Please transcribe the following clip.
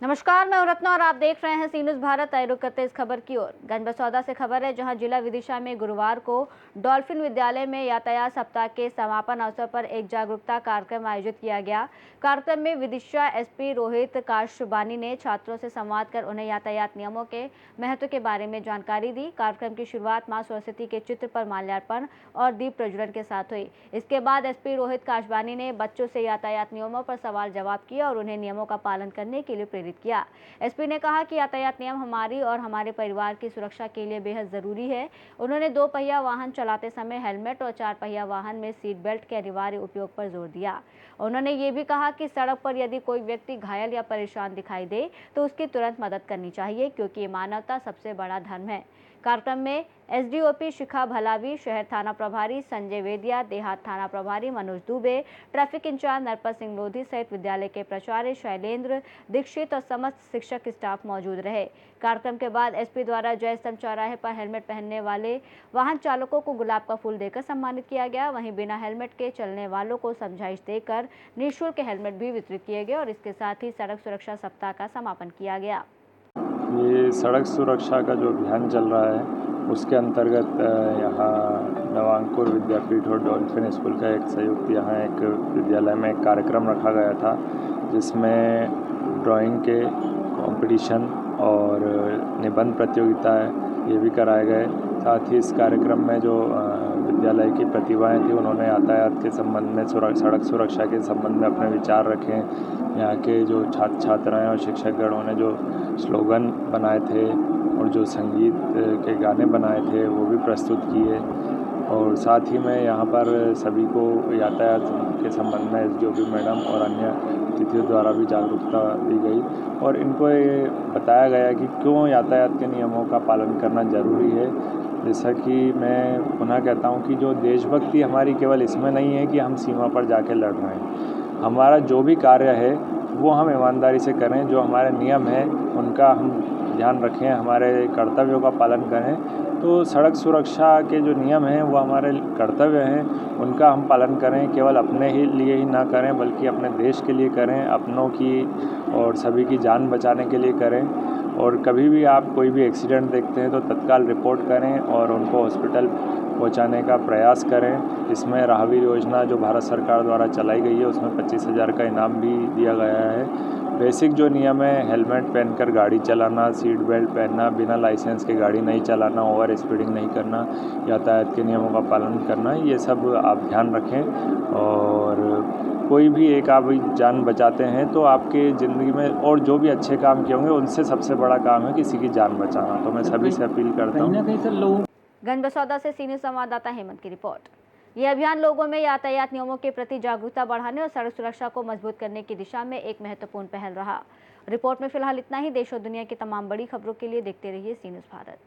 नमस्कार, मैं रत्ना और आप देख रहे हैं सी न्यूज़ भारत। आइए रुक करते इस खबर की ओर। गंजबसौदा से खबर है, जहां जिला विदिशा में गुरुवार को डॉल्फिन विद्यालय में यातायात सप्ताह के समापन अवसर पर एक जागरूकता कार्यक्रम आयोजित किया गया। कार्यक्रम में विदिशा एसपी रोहित काशबानी ने छात्रों से संवाद कर उन्हें यातायात नियमों के महत्व के बारे में जानकारी दी। कार्यक्रम की शुरुआत मां सरस्वती के चित्र पर माल्यार्पण और दीप प्रज्वलन के साथ हुई। इसके बाद एसपी रोहित काशबानी ने बच्चों से यातायात नियमों पर सवाल जवाब किया और उन्हें नियमों का पालन करने के लिए प्रेरित किया। एसपी ने कहा कि यातायात नियम हमारी और हमारे परिवार की सुरक्षा के लिए बेहद जरूरी है। उन्होंने 2 पहिया वाहन चलाते समय हेलमेट और 4 पहिया वाहन में सीट बेल्ट के अनिवार्य उपयोग पर जोर दिया। उन्होंने ये भी कहा कि सड़क पर यदि कोई व्यक्ति घायल या परेशान दिखाई दे तो उसकी तुरंत मदद करनी चाहिए, क्योंकि मानवता सबसे बड़ा धर्म है। कार्यक्रम में एसडीओपी शिखा भलावी, शहर थाना प्रभारी संजय वेदिया, देहात थाना प्रभारी मनोज दुबे, ट्रैफिक इंचार्ज नरपत सिंह लोधी सहित विद्यालय के प्राचार्य शैलेंद्र दीक्षित और समस्त शिक्षक स्टाफ मौजूद रहे। कार्यक्रम के बाद एसपी द्वारा जय स्तंभ चौराहे पर हेलमेट पहनने वाले वाहन चालकों को गुलाब का फूल देकर सम्मानित किया गया। वहीं बिना हेलमेट के चलने वालों को समझाइश देकर निःशुल्क हेलमेट भी वितरित किए गए और इसके साथ ही सड़क सुरक्षा सप्ताह का समापन किया गया। ये सड़क सुरक्षा का जो अभियान चल रहा है उसके अंतर्गत यहाँ नवांकुर विद्यापीठ और डॉल्फिन स्कूल का एक संयुक्त यहाँ एक विद्यालय में एक कार्यक्रम रखा गया था, जिसमें ड्राइंग के कंपटीशन और निबंध प्रतियोगिता ये भी कराए गए। साथ ही इस कार्यक्रम में जो विद्यालय की प्रतिभाएं थी, उन्होंने यातायात के संबंध में सड़क सुरक्षा के संबंध में अपने विचार रखे। यहाँ के जो छात्र छात्राएं और शिक्षकगणों ने जो स्लोगन बनाए थे और जो संगीत के गाने बनाए थे वो भी प्रस्तुत किए। और साथ ही में यहाँ पर सभी को यातायात के संबंध में एसडीओपी मैडम और अन्य अतिथियों द्वारा भी जागरूकता दी गई और इनको ये बताया गया कि क्यों यातायात के नियमों का पालन करना ज़रूरी है। जैसा कि मैं पुनः कहता हूँ कि जो देशभक्ति हमारी केवल इसमें नहीं है कि हम सीमा पर जाके लड़ रहे हैं। हमारा जो भी कार्य है वो हम ईमानदारी से करें, जो हमारे नियम हैं उनका हम ध्यान रखें, हमारे कर्तव्यों का पालन करें। तो सड़क सुरक्षा के जो नियम हैं वो हमारे कर्तव्य हैं, उनका हम पालन करें। केवल अपने ही लिए ही ना करें बल्कि अपने देश के लिए करें, अपनों की और सभी की जान बचाने के लिए करें। और कभी भी आप कोई भी एक्सीडेंट देखते हैं तो तत्काल रिपोर्ट करें और उनको हॉस्पिटल पहुंचाने का प्रयास करें। इसमें राहवीर योजना जो भारत सरकार द्वारा चलाई गई है उसमें 25,000 का इनाम भी दिया गया है। बेसिक जो नियम है, हेलमेट पहनकर गाड़ी चलाना, सीट बेल्ट पहनना, बिना लाइसेंस के गाड़ी नहीं चलाना, ओवर स्पीडिंग नहीं करना, यातायात के नियमों का पालन करना, ये सब आप ध्यान रखें। और कोई भी एक आप जान बचाते हैं तो आपके ज़िंदगी में और जो भी अच्छे काम किए होंगे उनसे सबसे बड़ा काम है किसी की जान बचाना। तो मैं सभी से अपील करता हूँ। गंजबसौदा से सी न्यूज़ संवाददाता हेमंत की रिपोर्ट। ये अभियान लोगों में यातायात नियमों के प्रति जागरूकता बढ़ाने और सड़क सुरक्षा को मजबूत करने की दिशा में एक महत्वपूर्ण पहल रहा। रिपोर्ट में फिलहाल इतना ही। देश और दुनिया की तमाम बड़ी खबरों के लिए देखते रहिए सी न्यूज़ भारत।